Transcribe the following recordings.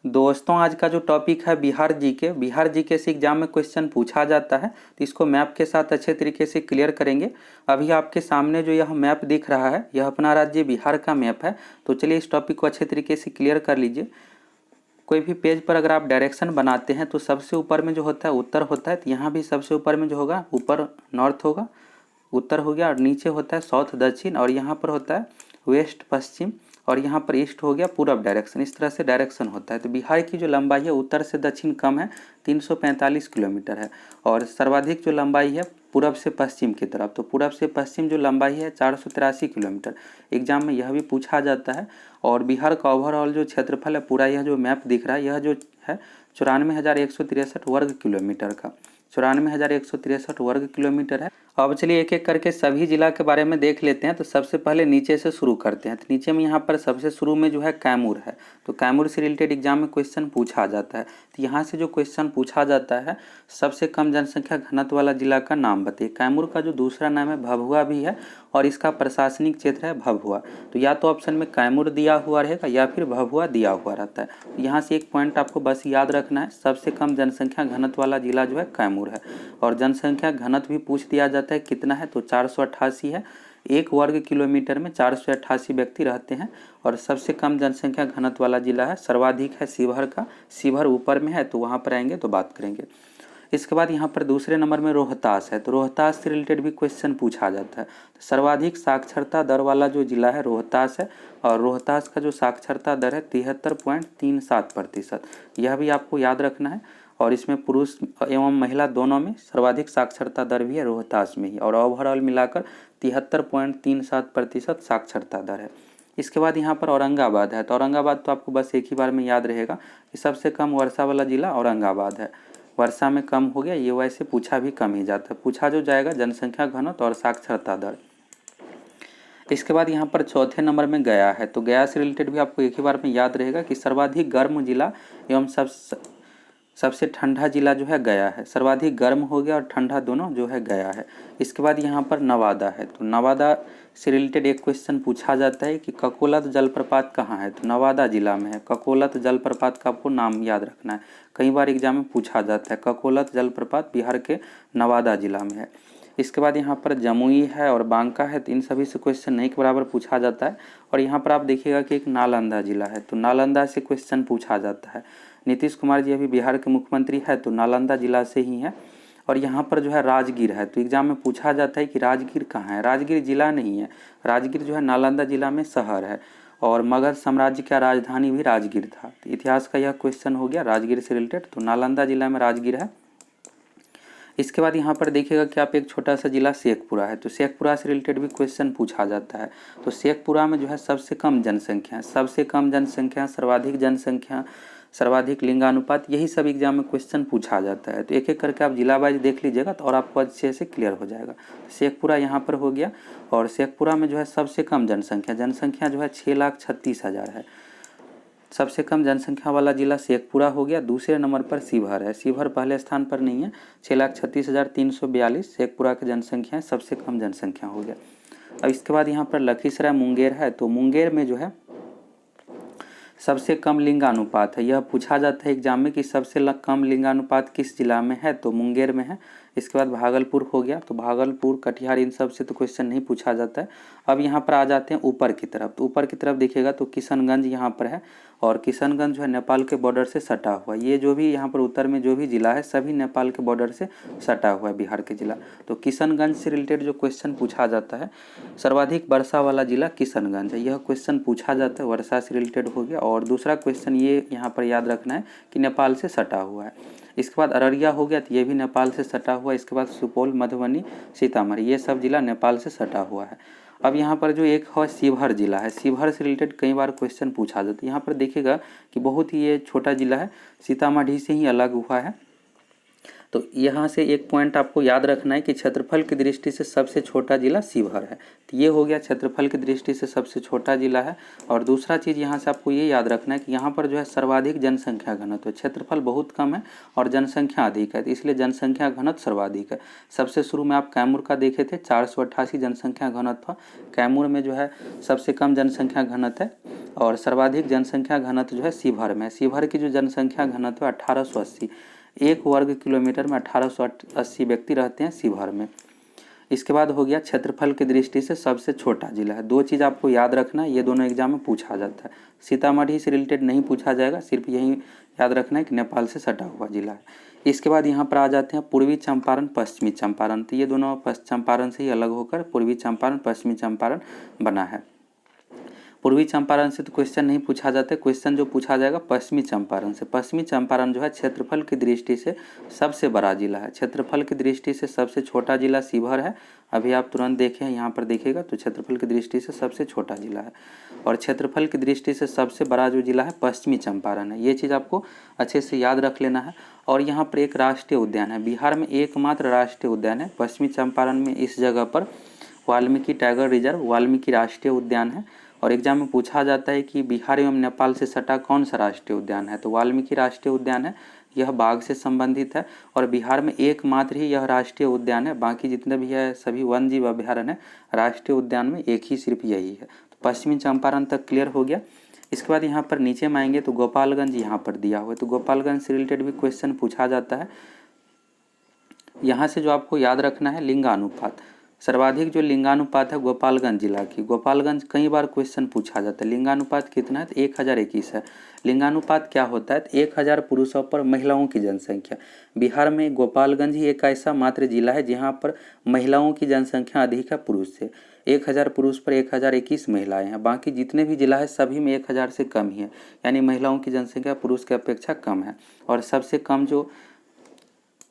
दोस्तों आज का जो टॉपिक है बिहार जीके से एग्जाम में क्वेश्चन पूछा जाता है, तो इसको मैप के साथ अच्छे तरीके से क्लियर करेंगे। अभी आपके सामने जो यह मैप दिख रहा है यह अपना राज्य बिहार का मैप है। तो चलिए इस टॉपिक को अच्छे तरीके से क्लियर कर लीजिए। कोई भी पेज पर अगर आप डायरेक्शन बनाते हैं तो सबसे ऊपर में जो होता है उत्तर होता है, तो यहाँ भी सबसे ऊपर में जो होगा ऊपर नॉर्थ होगा, उत्तर हो गया, और नीचे होता है साउथ दक्षिण, और यहाँ पर होता है वेस्ट पश्चिम, और यहाँ पर ईस्ट हो गया पूरब डायरेक्शन। इस तरह से डायरेक्शन होता है। तो बिहार की जो लंबाई है उत्तर से दक्षिण कम है, 345 किलोमीटर है, और सर्वाधिक जो लंबाई है पूरब से पश्चिम की तरफ, तो पूरब से पश्चिम जो लंबाई है 483 किलोमीटर। एग्जाम में यह भी पूछा जाता है। और बिहार का ओवरऑल जो क्षेत्रफल है पूरा, यह जो मैप दिख रहा है यह जो है 94,163 वर्ग किलोमीटर का, 94,163 वर्ग किलोमीटर है। अब चलिए एक एक करके सभी जिला के बारे में देख लेते हैं। तो सबसे पहले नीचे से शुरू करते हैं। तो नीचे में यहाँ पर सबसे शुरू में जो है कैमूर है, तो कैमूर से रिलेटेड एग्जाम में क्वेश्चन पूछा जाता है। तो यहाँ से जो क्वेश्चन पूछा जाता है, सबसे कम जनसंख्या घनत्व वाला जिला का नाम बताइए। कैमूर का जो दूसरा नाम है भभुआ भी है, और इसका प्रशासनिक क्षेत्र है भभुआ। तो या तो ऑप्शन में कैमूर दिया हुआ रहेगा या फिर भभुआ दिया हुआ रहता है। तो यहाँ से एक पॉइंट आपको बस याद रखना है, सबसे कम जनसंख्या घनत्व वाला जिला जो है कैमूर है। और जनसंख्या घनत्व भी पूछ दिया जाता है कितना है, तो 488 है। 1 वर्ग किलोमीटर में 488 व्यक्ति रहते हैं। और सबसे कम जनसंख्या घनत्व वाला जिला है, सर्वाधिक है शिवहर का। शिवहर ऊपर में है, तो वहाँ पर आएंगे तो बात करेंगे। इसके बाद यहाँ पर दूसरे नंबर में रोहतास है, तो रोहतास से रिलेटेड भी क्वेश्चन पूछा जाता है। तो सर्वाधिक साक्षरता दर वाला जो जिला है रोहतास है, और रोहतास का जो साक्षरता दर है 73.37%। यह भी आपको याद रखना है। और इसमें पुरुष एवं महिला दोनों में सर्वाधिक साक्षरता दर भी है रोहतास में ही, और ओवरऑल मिलाकर 73.37% साक्षरता दर है। इसके बाद यहाँ पर औरंगाबाद है, तो औरंगाबाद तो आपको बस एक ही बार में याद रहेगा कि सबसे कम वर्षा वाला जिला औरंगाबाद है। वर्षा में कम हो गया, ये वैसे पूछा भी कम ही जाता है। पूछा जो जाएगा जनसंख्या घनत्व और साक्षरता दर। इसके बाद यहाँ पर चौथे नंबर में गया है, तो गया से रिलेटेड भी आपको एक ही बार में याद रहेगा कि सर्वाधिक गर्म जिला एवं सबसे ठंडा जिला जो है गया है। सर्वाधिक गर्म हो गया और ठंडा दोनों जो है गया है। इसके बाद यहाँ पर नवादा है, तो नवादा से रिलेटेड एक क्वेश्चन पूछा जाता है कि ककोलत जलप्रपात कहाँ है, तो नवादा जिला में है। ककोलत जलप्रपात का आपको नाम याद रखना है, कई बार एग्जाम में पूछा जाता है। ककोलत जलप्रपात बिहार के नवादा जिला में है। इसके बाद यहाँ पर जमुई है और बांका है, तो इन सभी से क्वेश्चन नहीं के बराबर पूछा जाता है। और यहाँ पर आप देखिएगा कि एक नालंदा जिला है, तो नालंदा से क्वेश्चन पूछा जाता है। नीतीश कुमार जी अभी बिहार के मुख्यमंत्री है, तो नालंदा जिला से ही है। और यहाँ पर जो है राजगीर है, तो एग्जाम में पूछा जाता है कि राजगीर कहाँ है। राजगीर जिला नहीं है, राजगीर जो है नालंदा जिला में शहर है। और मगध साम्राज्य का राजधानी भी राजगीर था। तो इतिहास का यह क्वेश्चन हो गया राजगीर से रिलेटेड, तो नालंदा जिला में राजगीर है। इसके बाद यहाँ पर देखिएगा कि आप एक छोटा सा जिला शेखपुरा है, तो शेखपुरा से रिलेटेड भी क्वेश्चन पूछा जाता है। तो शेखपुरा में जो है सबसे कम जनसंख्या, सर्वाधिक जनसंख्या, सर्वाधिक लिंगानुपात, यही सब एग्जाम में क्वेश्चन पूछा जाता है। तो एक एक करके आप जिला वाइज देख लीजिएगा तो और आपको अच्छे से क्लियर हो जाएगा। शेखपुरा यहाँ पर हो गया, और शेखपुरा में जो है सबसे कम जनसंख्या जो है 6,36,000 है। सबसे कम जनसंख्या वाला जिला शेखपुरा हो गया। दूसरे नंबर पर शिवहर है, शिवहर पहले स्थान पर नहीं है, 6,36,342 शेखपुरा की जनसंख्या है, सबसे कम जनसंख्या हो गया। अब इसके बाद यहाँ पर लखीसराय मुंगेर है, तो मुंगेर में जो है सबसे कम लिंगानुपात है। यह पूछा जाता है एग्जाम में कि सबसे कम लिंगानुपात किस जिला में है, तो मुंगेर में है। इसके बाद भागलपुर हो गया, तो भागलपुर, कटिहार, इन सब से तो क्वेश्चन नहीं पूछा जाता है। अब यहाँ पर आ जाते हैं ऊपर की तरफ, तो ऊपर की तरफ देखिएगा तो किशनगंज यहाँ पर है, और किशनगंज जो है नेपाल के बॉर्डर से सटा हुआ है। ये जो भी यहाँ पर उत्तर में जो भी जिला है सभी नेपाल के बॉर्डर से सटा हुआ है बिहार के जिला। तो किशनगंज से रिलेटेड जो क्वेश्चन पूछा जाता है, सर्वाधिक वर्षा वाला जिला किशनगंज है, यह क्वेश्चन पूछा जाता है, वर्षा से रिलेटेड हो गया। और दूसरा क्वेश्चन ये यहाँ पर याद रखना है कि नेपाल से सटा हुआ है। इसके बाद अररिया हो गया, तो ये भी नेपाल से सटा हुआ है। इसके बाद सुपौल, मधुबनी, सीतामढ़ी, ये सब जिला नेपाल से सटा हुआ है। अब यहाँ पर जो एक है शिवहर जिला है, शिवहर से रिलेटेड कई बार क्वेश्चन पूछा जाता है। यहाँ पर देखिएगा कि बहुत ही ये छोटा जिला है, सीतामढ़ी से ही अलग हुआ है। तो यहाँ से एक पॉइंट आपको याद रखना है कि क्षेत्रफल की दृष्टि से सबसे छोटा जिला शिवहर है। तो ये हो गया क्षेत्रफल की दृष्टि से सबसे छोटा जिला है। और दूसरा चीज़ यहाँ से आपको ये याद रखना है कि यहाँ पर जो है सर्वाधिक जनसंख्या घनत्व, क्षेत्रफल बहुत कम है और जनसंख्या अधिक है, तो इसलिए जनसंख्या घनत्व सर्वाधिक है। सबसे शुरू में आप कैमूर का देखे थे 488 जनसंख्या घनत्व, कैमूर में जो है सबसे कम जनसंख्या घनत्व है और सर्वाधिक जनसंख्या घनत्व जो है शिवहर में। शिवहर की जो जनसंख्या घनत्व है 1880, 1 वर्ग किलोमीटर में 1880 व्यक्ति रहते हैं शिवहर में। इसके बाद हो गया क्षेत्रफल की दृष्टि से सबसे छोटा जिला है। दो चीज़ आपको याद रखना है, ये दोनों एग्जाम में पूछा जाता है। सीतामढ़ी से रिलेटेड नहीं पूछा जाएगा, सिर्फ यही याद रखना है कि नेपाल से सटा हुआ जिला है। इसके बाद यहाँ पर आ जाते हैं पूर्वी चंपारण पश्चिमी चंपारण, तो ये दोनों चंपारण से ही अलग होकर पूर्वी चंपारण पश्चिमी चंपारण बना है। पूर्वी चंपारण से तो क्वेश्चन नहीं पूछा जाता, क्वेश्चन जो पूछा जाएगा पश्चिमी चंपारण से। पश्चिमी चंपारण जो है क्षेत्रफल की दृष्टि से सबसे बड़ा जिला है, क्षेत्रफल की दृष्टि से सबसे छोटा जिला शिवहर है। अभी आप तुरंत देखें यहाँ पर देखिएगा तो क्षेत्रफल की दृष्टि से सबसे छोटा जिला है और क्षेत्रफल की दृष्टि से सबसे बड़ा जो जिला है पश्चिमी चंपारण है। ये चीज़ आपको अच्छे से याद रख लेना है। और यहाँ पर एक राष्ट्रीय उद्यान है, बिहार में एकमात्र राष्ट्रीय उद्यान है पश्चिमी चंपारण में। इस जगह पर वाल्मीकि टाइगर रिजर्व, वाल्मीकि राष्ट्रीय उद्यान है। और एग्जाम में पूछा जाता है कि बिहार एवं नेपाल से सटा कौन सा राष्ट्रीय उद्यान है, तो वाल्मीकि राष्ट्रीय उद्यान है। यह बाघ से संबंधित है और बिहार में एकमात्र ही यह राष्ट्रीय उद्यान है। बाकी जितने भी है सभी वन जीव अभ्यारण्य है, राष्ट्रीय उद्यान में एक ही सिर्फ यही है। तो पश्चिमी चंपारण तक क्लियर हो गया। इसके बाद यहाँ पर नीचे में आएंगे तो गोपालगंज यहाँ पर दिया हुआ है, तो गोपालगंज से रिलेटेड भी क्वेश्चन पूछा जाता है। यहाँ से जो आपको याद रखना है लिंगानुपात, सर्वाधिक जो लिंगानुपात है गोपालगंज जिला की। गोपालगंज कई बार क्वेश्चन पूछा जाता है। लिंगानुपात कितना है, तो 1021 है। लिंगानुपात क्या होता है, 1000 पुरुषों पर महिलाओं की जनसंख्या। बिहार में गोपालगंज ही एक ऐसा मात्र जिला है जहाँ पर महिलाओं की जनसंख्या अधिक है पुरुष से। 1000 पुरुष पर 1021 महिलाएं हैं। बाकी जितने भी जिला है सभी में 1000 से कम ही है, यानी महिलाओं की जनसंख्या पुरुष की अपेक्षा कम है। और सबसे कम जो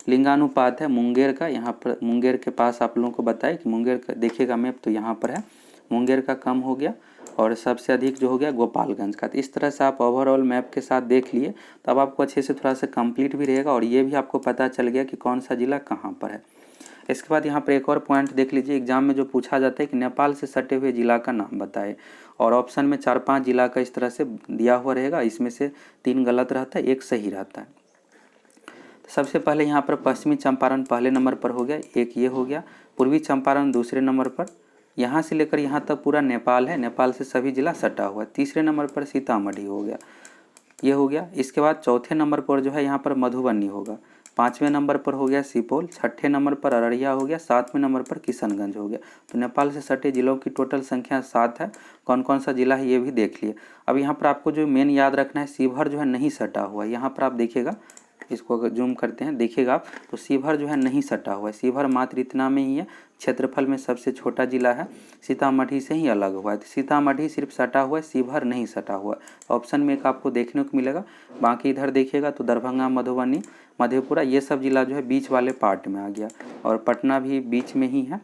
लिंगानुपात है मुंगेर का, यहाँ पर मुंगेर के पास आप लोगों को बताए कि मुंगेर का देखिएगा मैप तो यहाँ पर है, मुंगेर का कम हो गया और सबसे अधिक जो हो गया गोपालगंज का। तो इस तरह से आप ओवरऑल मैप के साथ देख लिए तो अब आपको अच्छे से थोड़ा सा कंप्लीट भी रहेगा और ये भी आपको पता चल गया कि कौन सा जिला कहाँ पर है। इसके बाद यहाँ पर एक और पॉइंट देख लीजिए, एग्जाम में जो पूछा जाता है कि नेपाल से सटे हुए जिला का नाम बताए और ऑप्शन में 4-5 जिला का इस तरह से दिया हुआ रहेगा, इसमें से 3 गलत रहता है, 1 सही रहता है। सबसे पहले यहाँ पर पश्चिमी चंपारण पहले नंबर पर हो गया, एक ये हो गया। पूर्वी चंपारण दूसरे नंबर पर, यहाँ से लेकर यहाँ तक पूरा नेपाल है, नेपाल से सभी जिला सटा हुआ है। तीसरे नंबर पर सीतामढ़ी हो गया, ये हो गया। इसके बाद चौथे नंबर पर जो है यहाँ पर मधुबनी होगा, 5वें नंबर पर हो गया सुपौल, 6ठे नंबर पर अररिया हो गया, 7वें नंबर पर किशनगंज हो गया। तो नेपाल से सटे जिलों की टोटल संख्या 7 है। कौन कौन सा जिला है ये भी देख लिए। अब यहाँ पर आपको जो मेन याद रखना है, शिवहर जो है नहीं सटा हुआ है। यहाँ पर आप देखिएगा, इसको अगर जूम करते हैं देखिएगा आप तो शिवहर जो है नहीं सटा हुआ है। शिवहर मात्र इतना में ही है, क्षेत्रफल में सबसे छोटा जिला है, सीतामढ़ी से ही अलग हुआ है। तो सीतामढ़ी सिर्फ सटा हुआ है, शिवहर नहीं सटा हुआ है। ऑप्शन में एक आपको देखने को मिलेगा। बाकी इधर देखिएगा तो दरभंगा, मधुबनी, मधेपुरा ये सब जिला जो है बीच वाले पार्ट में आ गया और पटना भी बीच में ही है,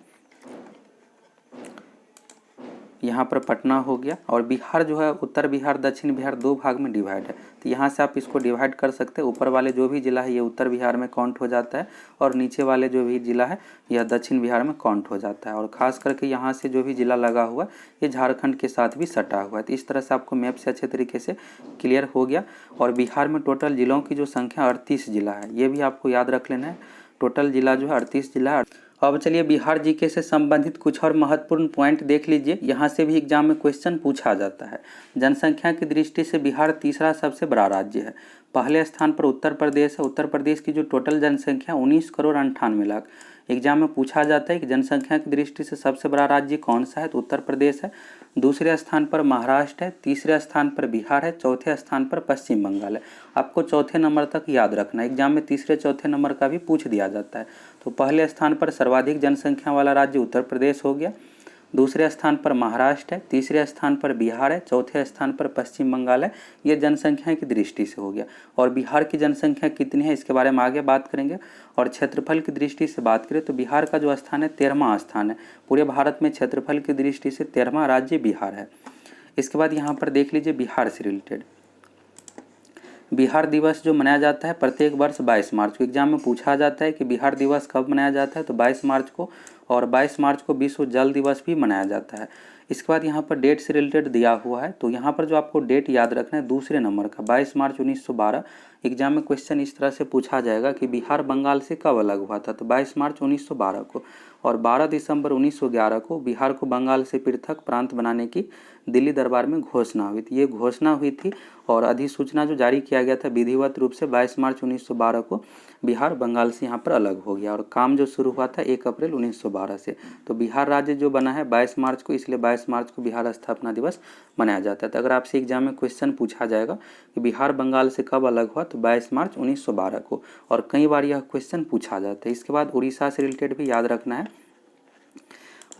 यहाँ पर पटना हो गया। और बिहार जो है उत्तर बिहार दक्षिण बिहार 2 भाग में डिवाइड है, तो यहाँ से आप इसको डिवाइड कर सकते हैं। ऊपर वाले जो भी जिला है ये उत्तर बिहार में काउंट हो जाता है और नीचे वाले जो भी जिला है यह दक्षिण बिहार में काउंट हो जाता है। और ख़ास करके यहाँ से जो भी जिला लगा हुआ है ये झारखंड के साथ भी सटा हुआ है। तो इस तरह से आपको मैप से अच्छे तरीके से क्लियर हो गया। और बिहार में टोटल जिलों की जो संख्या 38 जिला है, ये भी आपको याद रख लेना है। टोटल जिला जो है 38 जिला है। अब चलिए बिहार जीके से संबंधित कुछ और महत्वपूर्ण पॉइंट देख लीजिए, यहाँ से भी एग्जाम में क्वेश्चन पूछा जाता है। जनसंख्या की दृष्टि से बिहार तीसरा सबसे बड़ा राज्य है। पहले स्थान पर उत्तर प्रदेश है। उत्तर प्रदेश की जो टोटल जनसंख्या 19,98,00,000। एग्जाम में पूछा जाता है कि जनसंख्या की दृष्टि से सबसे बड़ा राज्य कौन सा है, तो उत्तर प्रदेश है। दूसरे स्थान पर महाराष्ट्र है, तीसरे स्थान पर बिहार है, चौथे स्थान पर पश्चिम बंगाल है। आपको चौथे नंबर तक याद रखना है, एग्जाम में तीसरे चौथे नंबर का भी पूछ दिया जाता है। तो पहले स्थान पर सर्वाधिक जनसंख्या वाला राज्य उत्तर प्रदेश हो गया, दूसरे स्थान पर महाराष्ट्र है, तीसरे स्थान पर बिहार है, चौथे स्थान पर पश्चिम बंगाल है। ये जनसंख्या की दृष्टि से हो गया। और बिहार की जनसंख्या कितनी है इसके बारे में आगे बात करेंगे। और क्षेत्रफल की दृष्टि से बात करें तो बिहार का जो स्थान है 13वां स्थान है। पूरे भारत में क्षेत्रफल की दृष्टि से 13वां राज्य बिहार है। इसके बाद यहाँ पर देख लीजिए बिहार से रिलेटेड, बिहार दिवस जो मनाया जाता है प्रत्येक वर्ष 22 मार्च को, एग्जाम में पूछा जाता है कि बिहार दिवस कब मनाया जाता है, तो 22 मार्च को, और 22 मार्च को विश्व जल दिवस भी मनाया जाता है। इसके बाद यहाँ पर डेट से रिलेटेड दिया हुआ है, तो यहाँ पर जो आपको डेट याद रखना है दूसरे नंबर का 22 मार्च 1912। एग्जाम में क्वेश्चन इस तरह से पूछा जाएगा कि बिहार बंगाल से कब अलग हुआ था, तो 22 मार्च 1912 को, और 12 दिसंबर 1911 को बिहार को बंगाल से पृथक प्रांत बनाने की दिल्ली दरबार में घोषणा हुई थी। ये घोषणा हुई थी और अधिसूचना जो जारी किया गया था विधिवत रूप से 22 मार्च 1912 को बिहार बंगाल से यहाँ पर अलग हो गया, और काम जो शुरू हुआ था 1 अप्रैल 1912 से। तो बिहार राज्य जो बना है 22 मार्च को, इसलिए 22 मार्च को बिहार स्थापना दिवस मनाया जाता है। तो अगर आपसे एग्जाम में क्वेश्चन पूछा जाएगा कि बिहार बंगाल से कब अलग हुआ, तो 22 मार्च 1912 को, और कई बार यह क्वेश्चन पूछा जाता है। इसके बाद उड़ीसा से रिलेटेड भी याद रखना है,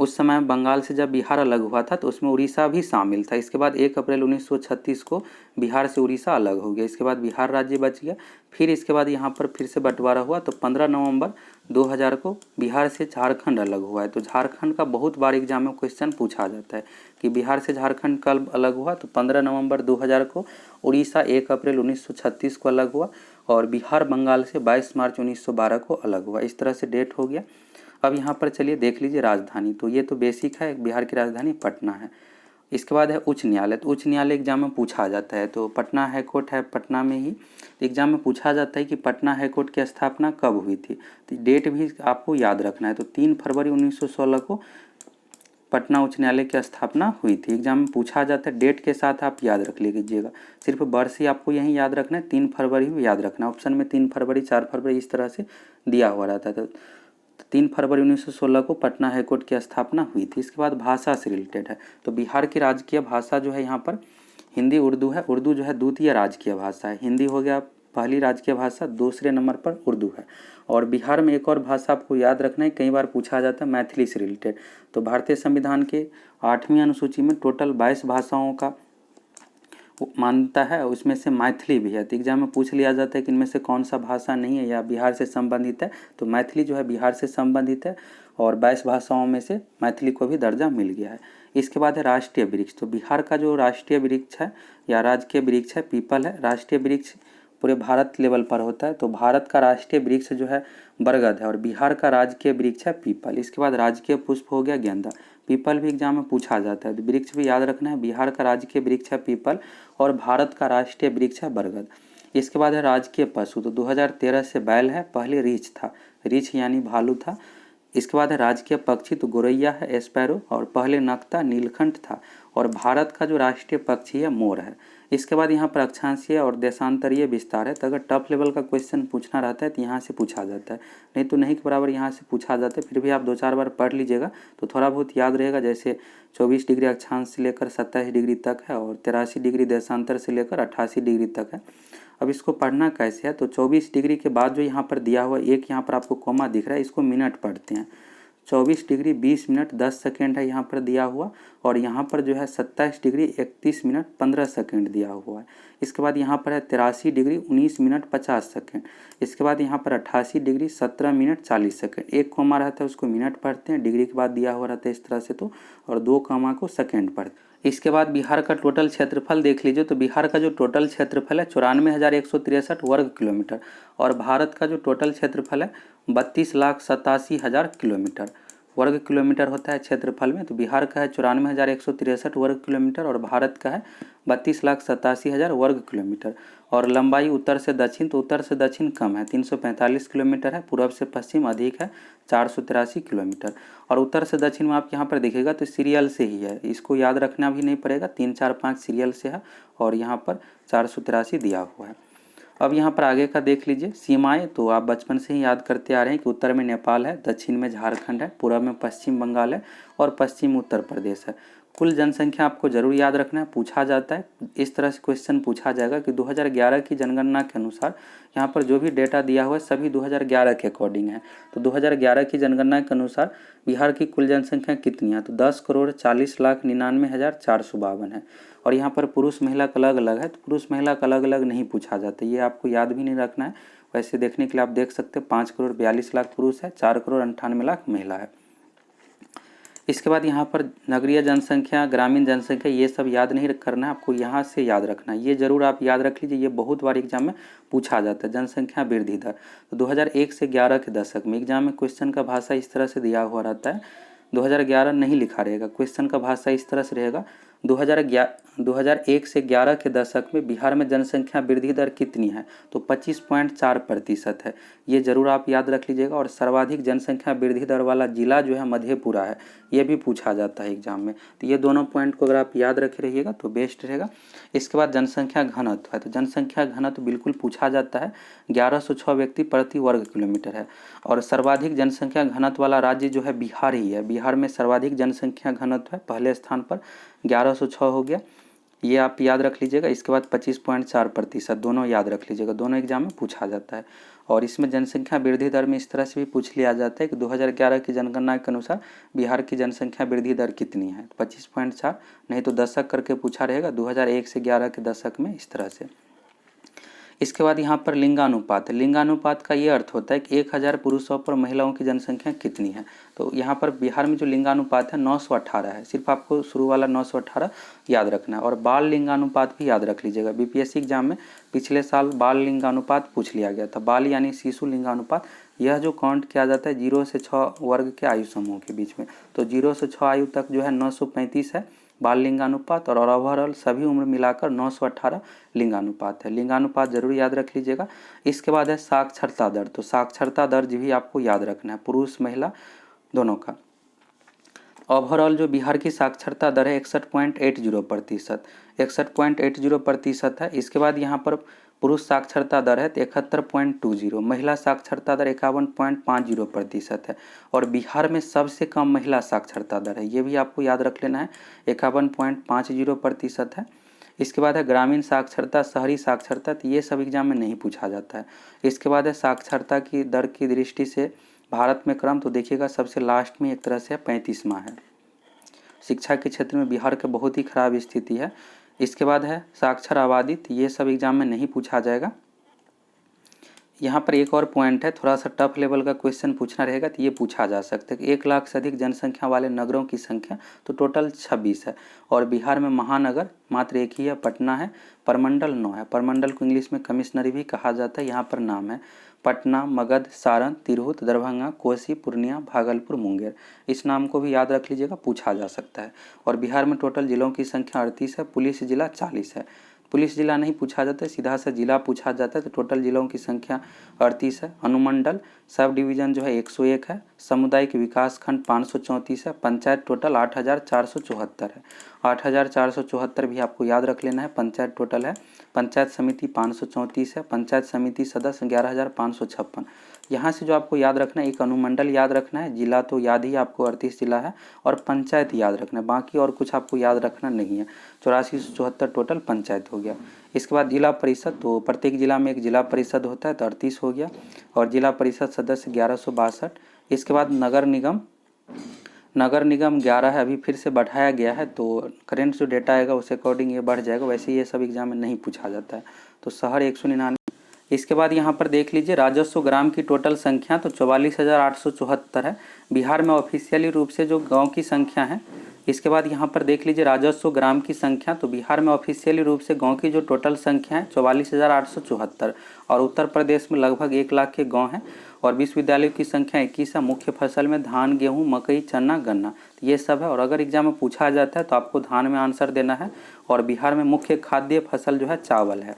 उस समय बंगाल से जब बिहार अलग हुआ था तो उसमें उड़ीसा भी शामिल था। इसके बाद 1 अप्रैल 1936 को बिहार से उड़ीसा अलग हो गया, इसके बाद बिहार राज्य बच गया। फिर इसके बाद यहाँ पर फिर से बंटवारा हुआ, तो 15 नवंबर 2000 को बिहार से झारखंड अलग हुआ है। तो झारखंड का बहुत बार एग्जाम में क्वेश्चन पूछा जाता है कि बिहार से झारखंड कब अलग हुआ, तो 15 नवंबर 2000 को, उड़ीसा 1 अप्रैल 1936 को अलग हुआ, और बिहार बंगाल से 22 मार्च 1912 को अलग हुआ। इस तरह से डेट हो गया। अब यहाँ पर चलिए देख लीजिए राजधानी, तो ये तो बेसिक है, बिहार की राजधानी पटना है। इसके बाद है उच्च न्यायालय, तो उच्च न्यायालय एग्जाम में पूछा जाता है, तो पटना हाईकोर्ट है पटना में ही। एग्जाम में पूछा जाता है कि पटना हाईकोर्ट की स्थापना कब हुई थी, तो डेट भी आपको याद रखना है। तो 3 फरवरी 1916 को पटना उच्च न्यायालय की स्थापना हुई थी। एग्जाम में पूछा जाता है, डेट के साथ आप याद रख लीजिएगा, सिर्फ वर्ष ही आपको यही याद रखना है, 3 फरवरी भी याद रखना है। ऑप्शन में 3 फरवरी 4 फरवरी इस तरह से दिया हुआ रहता है। तो 3 फरवरी 1916 को पटना हाईकोर्ट की स्थापना हुई थी। इसके बाद भाषा से रिलेटेड है, तो बिहार की राजकीय भाषा जो है यहाँ पर हिंदी उर्दू है। उर्दू जो है द्वितीय राजकीय भाषा है, हिंदी हो गया पहली राजकीय भाषा, दूसरे नंबर पर उर्दू है। और बिहार में एक और भाषा आपको याद रखना है, कई बार पूछा जाता है मैथिली से रिलेटेड। तो भारतीय संविधान के 8वीं अनुसूची में टोटल 22 भाषाओं का मान्यता है, उसमें से मैथिली भी है। तो एग्जाम में पूछ लिया जाता है कि इनमें से कौन सा भाषा नहीं है या बिहार से संबंधित है, तो मैथिली जो है बिहार से संबंधित है, और 22 भाषाओं में से मैथिली को भी दर्जा मिल गया है। इसके बाद है राष्ट्रीय वृक्ष, तो बिहार का जो राष्ट्रीय वृक्ष है या राजकीय वृक्ष है पीपल है। राष्ट्रीय वृक्ष पूरे भारत लेवल पर होता है, तो भारत का राष्ट्रीय वृक्ष जो है बरगद है, और बिहार का राजकीय वृक्ष है पीपल। इसके बाद राजकीय पुष्प हो गया गेंदा, पीपल भी एग्जाम में पूछा जाता है, तो वृक्ष भी याद रखना है। बिहार का राजकीय वृक्ष है पीपल, और भारत का राष्ट्रीय वृक्ष है बरगद। इसके बाद है राजकीय पशु, तो 2013 से बैल है, पहले रीछ था, रीछ यानी भालू था। इसके बाद है राजकीय पक्षी, तो गोरैया है स्पैरो, और पहले नकता नीलकंठ था, और भारत का जो राष्ट्रीय पक्षी है मोर है। इसके बाद यहाँ पर अक्षांशीय और देशांतरीय विस्तार है, तो अगर टफ लेवल का क्वेश्चन पूछना रहता है तो यहाँ से पूछा जाता है, नहीं तो नहीं के बराबर यहाँ से पूछा जाता है। फिर भी आप 2-4 बार पढ़ लीजिएगा तो थोड़ा बहुत याद रहेगा। जैसे 24 डिग्री अक्षांश से लेकर 27 डिग्री तक है, और 83 डिग्री देशांतर से लेकर 88 डिग्री तक है। अब इसको पढ़ना कैसे है, तो 24 डिग्री के बाद जो यहाँ पर दिया हुआ एक यहाँ पर आपको कॉमा दिख रहा है, इसको मिनट पढ़ते हैं। 24 डिग्री 20 मिनट 10 सेकेंड है यहाँ पर दिया हुआ, और यहाँ पर जो है 27 डिग्री 31 मिनट 15 सेकेंड दिया हुआ है। इसके बाद यहाँ पर है 83 डिग्री 19 मिनट 50 सेकेंड। इसके बाद यहाँ पर 88 डिग्री 17 मिनट 40 सेकेंड। एक कॉमा रहता है उसको मिनट पढ़ते हैं, डिग्री के बाद दिया हुआ रहता है इस तरह से, तो और 2 कॉमा को सेकेंड पढ़ते हैं। इसके बाद बिहार का टोटल क्षेत्रफल देख लीजिए, तो बिहार का जो टोटल क्षेत्रफल है 94,163 वर्ग किलोमीटर, और भारत का जो टोटल क्षेत्रफल है 32,87,000 किलोमीटर वर्ग किलोमीटर होता है क्षेत्रफल में। तो बिहार का है 94,163 वर्ग किलोमीटर, और भारत का है 32,87,000 वर्ग किलोमीटर। और लंबाई उत्तर से दक्षिण, तो उत्तर से दक्षिण कम है 345 किलोमीटर है, पूर्व से पश्चिम अधिक है 483 किलोमीटर। और उत्तर से दक्षिण में आप यहाँ पर देखिएगा तो सीरियल से ही है, इसको याद रखना भी नहीं पड़ेगा, 3, 4, 5 सीरियल से है, और यहाँ पर 483 दिया हुआ है। अब यहाँ पर आगे का देख लीजिए सीमाएं, तो आप बचपन से ही याद करते आ रहे हैं कि उत्तर में नेपाल है, दक्षिण में झारखंड है, पूर्व में पश्चिम बंगाल है, और पश्चिम उत्तर प्रदेश है। कुल जनसंख्या आपको जरूर याद रखना है, पूछा जाता है इस तरह से क्वेश्चन पूछा जाएगा कि 2011 की जनगणना के अनुसार यहाँ पर जो भी डेटा दिया हुआ है सभी 2011 के अकॉर्डिंग है। तो 2011 की जनगणना के अनुसार बिहार की कुल जनसंख्या कितनी है, तो 10,40,99,452 है। और यहाँ पर पुरुष महिला का अलग अलग है, तो पुरुष महिला का अलग अलग नहीं पूछा जाता, ये आपको याद भी नहीं रखना है। वैसे देखने के लिए आप देख सकते हैं 5,42,00,000 पुरुष है, 4,98,00,000 महिला है। इसके बाद यहाँ पर नगरीय जनसंख्या, ग्रामीण जनसंख्या, ये सब याद नहीं करना है आपको, यहाँ से याद रखना है। ये जरूर आप याद रख लीजिए, ये बहुत बार एग्जाम में पूछा जाता है। जनसंख्या वृद्धि दर, तो 2001 से 11 के दशक में एग्जाम में क्वेश्चन का भाषा इस तरह से दिया हुआ रहता है। 2011 नहीं लिखा रहेगा, क्वेश्चन का भाषा इस तरह से रहेगा, 2001 से 11 के दशक में बिहार में जनसंख्या वृद्धि दर कितनी है, तो 25.4% है। ये जरूर आप याद रख लीजिएगा। और सर्वाधिक जनसंख्या वृद्धि दर वाला जिला जो है मधेपुरा है, ये भी पूछा जाता है एग्जाम में। तो ये दोनों पॉइंट को अगर आप याद रखे रहिएगा तो बेस्ट रहेगा। इसके बाद जनसंख्या घनत्व है, तो जनसंख्या घनत्व बिल्कुल पूछा जाता है, 1106 व्यक्ति प्रति वर्ग किलोमीटर है। और सर्वाधिक जनसंख्या घनत्व वाला राज्य जो है बिहार ही है। बिहार में सर्वाधिक जनसंख्या घनत्व है, पहले स्थान पर 1106 हो गया, ये आप याद रख लीजिएगा। इसके बाद 25.4%, दोनों याद रख लीजिएगा, दोनों एग्जाम में पूछा जाता है। और इसमें जनसंख्या वृद्धि दर में इस तरह से भी पूछ लिया जाता है कि 2011 की जनगणना के अनुसार बिहार की जनसंख्या वृद्धि दर कितनी है, 25.4, नहीं तो दशक करके पूछा रहेगा, 2001 से 11 के दशक में, इस तरह से। इसके बाद यहाँ पर लिंगानुपात है। लिंगानुपात का ये अर्थ होता है कि 1000 पुरुषों पर महिलाओं की जनसंख्या कितनी है। तो यहाँ पर बिहार में जो लिंगानुपात है 918 है, सिर्फ आपको शुरू वाला 918 याद रखना है। और बाल लिंगानुपात भी याद रख लीजिएगा, बीपीएससी एग्जाम में पिछले साल बाल लिंगानुपात पूछ लिया गया था। बाल यानी शिशु लिंगानुपात, यह जो काउंट किया जाता है 0 से 6 वर्ग के आयु समूह के बीच में, तो 0 से 6 आयु तक जो है 935 है बाल लिंगानुपात, और ओवरऑल सभी उम्र मिलाकर 918 लिंगानुपात है। लिंगानुपात जरूर याद रख लीजिएगा। इसके बाद है साक्षरता दर, तो साक्षरता दर भी आपको याद रखना है, पुरुष महिला दोनों का। ओवरऑल जो बिहार की साक्षरता दर है 61.80%, 61.80% है। इसके बाद यहाँ पर पुरुष साक्षरता दर है 71.20, महिला साक्षरता दर 51.50% है। और बिहार में सबसे कम महिला साक्षरता दर है, ये भी आपको याद रख लेना है, 51.50% है। इसके बाद है ग्रामीण साक्षरता, शहरी साक्षरता, तो ये सब एग्जाम में नहीं पूछा जाता है। इसके बाद है साक्षरता की दर की दृष्टि से भारत में क्रम, तो देखिएगा सबसे लास्ट में एक तरह से 35वां है। शिक्षा के क्षेत्र में बिहार का बहुत ही खराब स्थिति है। इसके बाद है साक्षर आबादी, तो ये सब एग्जाम में नहीं पूछा जाएगा। यहाँ पर एक और पॉइंट है, थोड़ा सा टफ लेवल का क्वेश्चन पूछना रहेगा, तो ये पूछा जा सकता है कि 1 लाख से अधिक जनसंख्या वाले नगरों की संख्या, तो टोटल 26 है। और बिहार में महानगर मात्र एक ही है, पटना है। परमंडल 9 है, परमंडल को इंग्लिश में कमिश्नरी भी कहा जाता है। यहाँ पर नाम है पटना, मगध, सारण, तिरहुत, दरभंगा, कोसी, पूर्णिया, भागलपुर, मुंगेर, इस नाम को भी याद रख लीजिएगा, पूछा जा सकता है। और बिहार में टोटल जिलों की संख्या 38 है, पुलिस जिला 40 है। पुलिस जिला नहीं पूछा जाता है, सीधा सा जिला पूछा जाता है, तो टोटल जिलों की संख्या 38 है। अनुमंडल सब डिवीज़न जो है 101 है, सामुदायिक विकास खंड 534 है, पंचायत टोटल 8474 है। 8474 भी आपको याद रख लेना है, पंचायत टोटल है। पंचायत समिति 534 है, पंचायत समिति सदस्य 11556। यहाँ से जो आपको याद रखना है, एक अनुमंडल याद रखना है, जिला तो याद ही आपको 38 जिला है, और पंचायत याद रखना है, बाकी और कुछ आपको याद रखना नहीं है। 8474 टोटल पंचायत हो गया। इसके बाद जिला परिषद, तो प्रत्येक जिला में एक जिला परिषद होता है, तो 38 हो गया। और जिला परिषद सदस्य 1162। इसके बाद नगर निगम, नगर निगम 11 है, अभी फिर से बढ़ाया गया है, तो करेंट जो डेटा आएगा उस अकॉर्डिंग ये बढ़ जाएगा। वैसे ये सब एग्जाम में नहीं पूछा जाता है। तो शहर 199। इसके बाद यहाँ पर देख लीजिए राजस्व ग्राम की टोटल संख्या, तो 44,874 है बिहार में ऑफिशियली रूप से जो गांव की संख्या है। इसके बाद यहाँ पर देख लीजिए राजस्व ग्राम की संख्या, तो बिहार में ऑफिशियली रूप से गांव की जो टोटल संख्या है 44,874, और उत्तर प्रदेश में लगभग 1 लाख के गाँव हैं। और विश्वविद्यालयों की संख्या 21 है। मुख्य फसल में धान, गेहूँ, मकई, चना, गन्ना, ये सब है। और अगर एग्जाम में पूछा जाता है तो आपको धान में आंसर देना है। और बिहार में मुख्य खाद्य फसल जो है चावल है।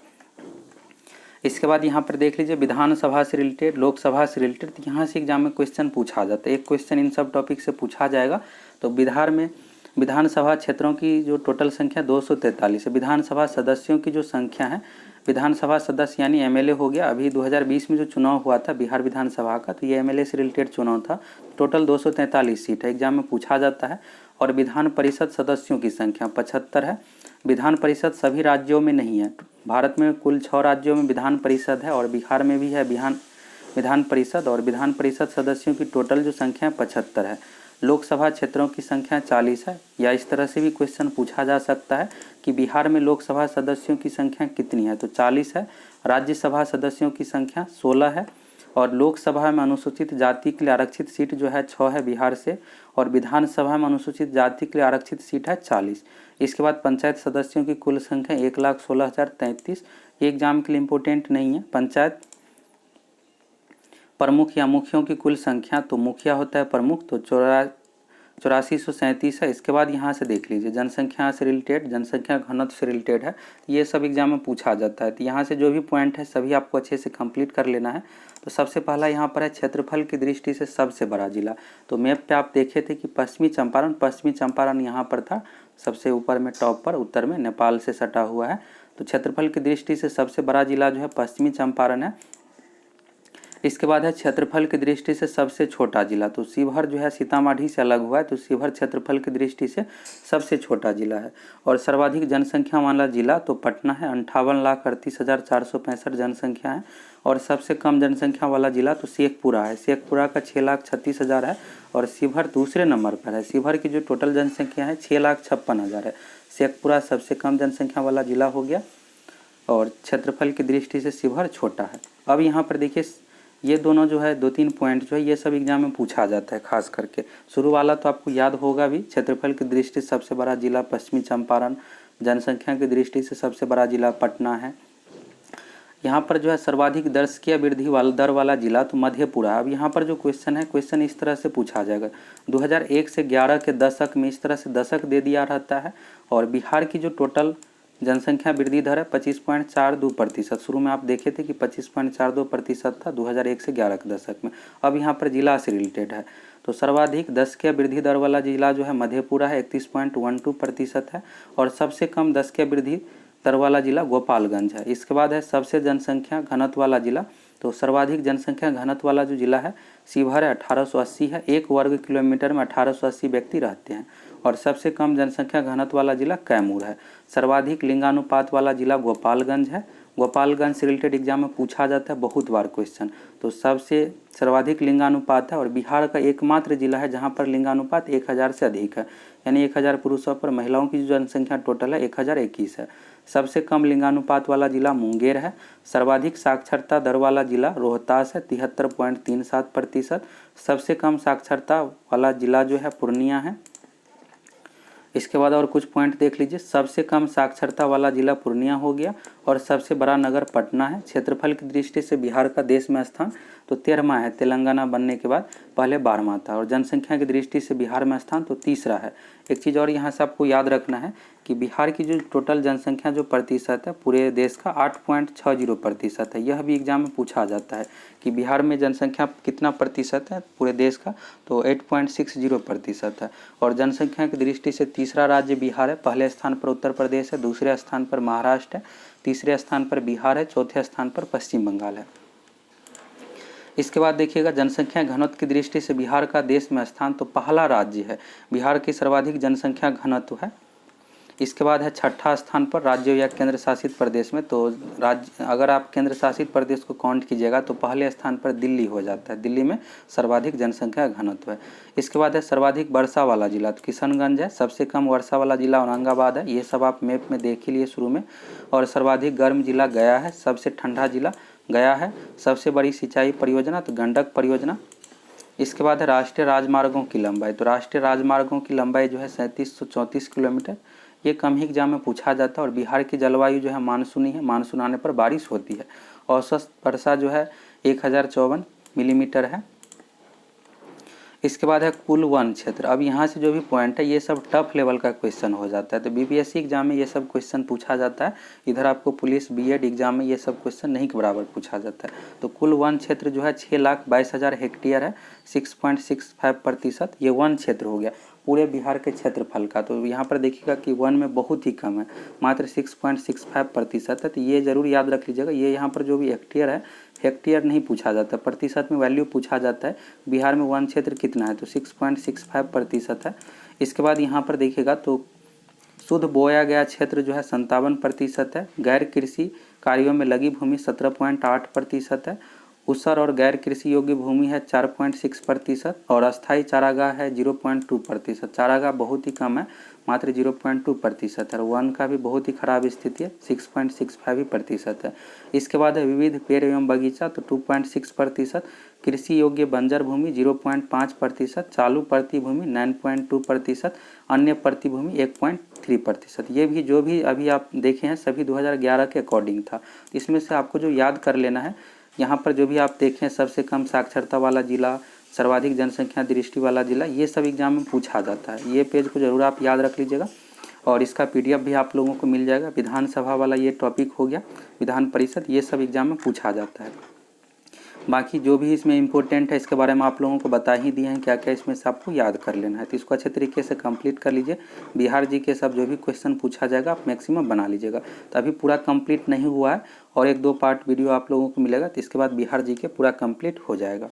इसके बाद यहाँ पर देख लीजिए विधानसभा से रिलेटेड, लोकसभा से रिलेटेड, तो यहाँ से एग्जाम में क्वेश्चन पूछा जाता है। एक क्वेश्चन इन सब टॉपिक से पूछा जाएगा। तो बिहार में विधानसभा क्षेत्रों की जो टोटल संख्या 243 है। विधानसभा सदस्यों की जो संख्या है, विधानसभा सदस्य यानी एमएलए हो गया, अभी 2020 में जो चुनाव हुआ था बिहार विधानसभा का, तो ये एमएलए से रिलेटेड चुनाव था। टोटल 243 सीट है, एग्जाम में पूछा जाता है। और विधान परिषद सदस्यों की संख्या 75 है। विधान परिषद सभी राज्यों में नहीं है, भारत में कुल 6 राज्यों में विधान परिषद है, और बिहार में भी है विधान परिषद। और विधान परिषद सदस्यों की टोटल जो संख्या 75 है। लोकसभा क्षेत्रों की संख्या 40 है। या इस तरह से भी क्वेश्चन पूछा जा सकता है कि बिहार में लोकसभा सदस्यों की संख्या कितनी है, तो 40 है। राज्यसभा सदस्यों की संख्या 16 है। और लोकसभा में अनुसूचित जाति के लिए आरक्षित सीट जो है 6 है बिहार से, और विधानसभा में अनुसूचित जाति के लिए आरक्षित सीट है 40। इसके बाद पंचायत सदस्यों की कुल संख्या 1,16,033। ये एग्जाम के लिए इम्पोर्टेंट नहीं है। पंचायत प्रमुख या मुखियों की कुल संख्या, तो मुखिया होता है प्रमुख, तो 8437 है। इसके बाद यहाँ से देख लीजिए जनसंख्या से रिलेटेड, जनसंख्या घनत्व से रिलेटेड है, ये सब एग्जाम में पूछा जाता है। तो यहाँ से जो भी पॉइंट है सभी आपको अच्छे से कंप्लीट कर लेना है। तो सबसे पहला यहाँ पर है क्षेत्रफल की दृष्टि से सबसे बड़ा जिला। तो मैप पे आप देखे थे कि पश्चिमी चंपारण यहाँ पर था सबसे ऊपर में, टॉप पर, उत्तर में नेपाल से सटा हुआ है। तो क्षेत्रफल की दृष्टि से सबसे बड़ा जिला जो है पश्चिमी चंपारण है। इसके बाद है क्षेत्रफल की दृष्टि से सबसे छोटा जिला, तो शिवहर जो है सीतामढ़ी से अलग हुआ है, तो शिवहर क्षेत्रफल की दृष्टि से सबसे छोटा जिला है। और सर्वाधिक जनसंख्या वाला जिला तो पटना है, 58,38,465 जनसंख्या है। और सबसे कम जनसंख्या वाला जिला तो शेखपुरा है, शेखपुरा का 6,36,000 है। और शिवहर दूसरे नंबर पर है, शिवहर की जो टोटल जनसंख्या है 6,56,000 है। शेखपुरा सबसे कम जनसंख्या वाला जिला हो गया और क्षेत्रफल की दृष्टि से शिवहर छोटा है। अब यहाँ पर देखिए ये दोनों जो है 2-3 पॉइंट जो है ये सब एग्जाम में पूछा जाता है। खास करके शुरू वाला तो आपको याद होगा भी, क्षेत्रफल की दृष्टि से सबसे बड़ा जिला पश्चिमी चंपारण, जनसंख्या की दृष्टि से सबसे बड़ा जिला पटना है। यहाँ पर जो है सर्वाधिक दशकीय वृद्धि दर वाला जिला तो मधेपुरा। अब यहाँ पर जो क्वेश्चन है, क्वेश्चन इस तरह से पूछा जाएगा, 2001 से 11 के दशक में इस तरह से दशक दे दिया रहता है। और बिहार की जो टोटल जनसंख्या वृद्धि दर है 25.42%। शुरू में आप देखे थे कि 25.42% था 2001 से 11 के दशक में। अब यहाँ पर जिला से रिलेटेड है, तो सर्वाधिक दशकीय वृद्धि दर वाला जिला जो है मधेपुरा है, 31.12% है। और सबसे कम दशकीय वृद्धि दर वाला जिला गोपालगंज है। इसके बाद है सबसे जनसंख्या घनत्व वाला जिला, तो सर्वाधिक जनसंख्या घनत्व वाला जो जिला है शिवहर है, 1880 है। 1 वर्ग किलोमीटर में 1880 व्यक्ति रहते हैं। और सबसे कम जनसंख्या घनत्व वाला जिला कैमूर है। सर्वाधिक लिंगानुपात वाला जिला गोपालगंज है। गोपालगंज से रिलेटेड एग्जाम में पूछा जाता है बहुत बार क्वेश्चन, तो सबसे सर्वाधिक लिंगानुपात है। और बिहार का एकमात्र जिला है जहां पर लिंगानुपात 1000 से अधिक है, यानी 1000 पुरुषों पर महिलाओं की जो जनसंख्या टोटल है 1021 है। सबसे कम लिंगानुपात वाला जिला मुंगेर है। सर्वाधिक साक्षरता दर वाला जिला रोहतास है, 73.37%। सबसे कम साक्षरता वाला जिला जो है पूर्णिया है। इसके बाद और कुछ पॉइंट देख लीजिए, सबसे कम साक्षरता वाला जिला पूर्णिया हो गया। और सबसे बड़ा नगर पटना है। क्षेत्रफल की दृष्टि से बिहार का देश में स्थान तो 13वां है, तेलंगाना बनने के बाद, पहले 12वां था। और जनसंख्या की दृष्टि से बिहार में स्थान तो 3रा है। एक चीज़ और यहाँ से आपको याद रखना है कि बिहार की जो टोटल जनसंख्या जो प्रतिशत है पूरे देश का 8.60% है। यह भी एग्जाम में पूछा जाता है कि बिहार में जनसंख्या कितना प्रतिशत है पूरे देश का, तो 8.60% है। और जनसंख्या की दृष्टि से 3रा राज्य बिहार है, पहले स्थान पर उत्तर प्रदेश है, दूसरे स्थान पर महाराष्ट्र है, तीसरे स्थान पर बिहार है, चौथे स्थान पर पश्चिम बंगाल है। इसके बाद देखिएगा जनसंख्या घनत्व की दृष्टि से बिहार का देश में स्थान तो पहला राज्य है, बिहार की सर्वाधिक जनसंख्या घनत्व है। इसके बाद है 6ठा स्थान पर राज्यों या केंद्र शासित प्रदेश में, तो राज्य अगर आप केंद्र शासित प्रदेश को काउंट कीजिएगा तो पहले स्थान पर दिल्ली हो जाता है, दिल्ली में सर्वाधिक जनसंख्या घनत्व है। इसके बाद है सर्वाधिक वर्षा वाला जिला तो किशनगंज है। सबसे कम वर्षा वाला जिला औरंगाबाद है, ये सब आप मैप में देख ही लिए शुरू में। और सर्वाधिक गर्म जिला गया है, सबसे ठंडा जिला गया है। सबसे बड़ी सिंचाई परियोजना तो गंडक परियोजना। इसके बाद है राष्ट्रीय राजमार्गों की लंबाई, तो राष्ट्रीय राजमार्गों की लंबाई जो है 3734 किलोमीटर। ये कम ही एग्जाम में पूछा जाता है। और बिहार की जलवायु जो है मानसूनी है, मानसून आने पर बारिश होती है। औसत वर्षा जो है 1054 मिलीमीटर है। इसके बाद है कुल वन क्षेत्र। अब यहाँ से जो भी पॉइंट है ये सब टफ लेवल का क्वेश्चन हो जाता है, तो बीपीएससी एग्जाम में ये सब क्वेश्चन पूछा जाता है। इधर आपको पुलिस बीएड एग्जाम में ये सब क्वेश्चन नहीं के बराबर पूछा जाता है। तो कुल वन क्षेत्र जो है 6,22,000 हेक्टेयर है, 6.65%। ये वन क्षेत्र हो गया पूरे बिहार के क्षेत्रफल का। तो यहाँ पर देखिएगा कि वन में बहुत ही कम है, मात्र 6.65% है। तो ये जरूर याद रख लीजिएगा। ये यहाँ पर जो भी हेक्टेयर है, हेक्टेयर नहीं पूछा जाता, प्रतिशत में वैल्यू पूछा जाता है। बिहार में वन क्षेत्र कितना है, तो 6.65% है। इसके बाद यहाँ पर देखिएगा तो शुद्ध बोया गया क्षेत्र जो है 57% है। गैर कृषि कार्यों में लगी भूमि 17.8% है। ऊसर और गैर कृषि योग्य भूमि है 4.6% और अस्थायी चारागाह है 0.2%। चारागाह बहुत ही कम है, मात्र 0.2% है। और वन का भी बहुत ही खराब स्थिति है, 6.65% है। इसके बाद है विविध पेड़ एवं बगीचा, तो 2.6%, कृषि योग्य बंजर भूमि 0.5%, चालू प्रति भूमि 9.2%, अन्य प्रति भूमि 1.3%। ये भी जो भी अभी आप देखे हैं सभी 2011 के अकॉर्डिंग था। इसमें से आपको जो याद कर लेना है, यहाँ पर जो भी आप देखें सबसे कम साक्षरता वाला जिला, सर्वाधिक जनसंख्या दृष्टि वाला जिला, ये सब एग्जाम में पूछा जाता है। ये पेज को जरूर आप याद रख लीजिएगा और इसका PDF भी आप लोगों को मिल जाएगा। विधानसभा वाला ये टॉपिक हो गया, विधान परिषद, ये सब एग्जाम में पूछा जाता है। बाकी जो भी इसमें इम्पोर्टेंट है इसके बारे में आप लोगों को बता ही दिए हैं क्या क्या इसमें से आपको याद कर लेना है, तो इसको अच्छे तरीके से कंप्लीट कर लीजिए। बिहार जी के सब जो भी क्वेश्चन पूछा जाएगा आप मैक्सिमम बना लीजिएगा। तो अभी पूरा कंप्लीट नहीं हुआ है और 1-2 पार्ट वीडियो आप लोगों को मिलेगा, तो इसके बाद बिहार जी के पूरा कंप्लीट हो जाएगा।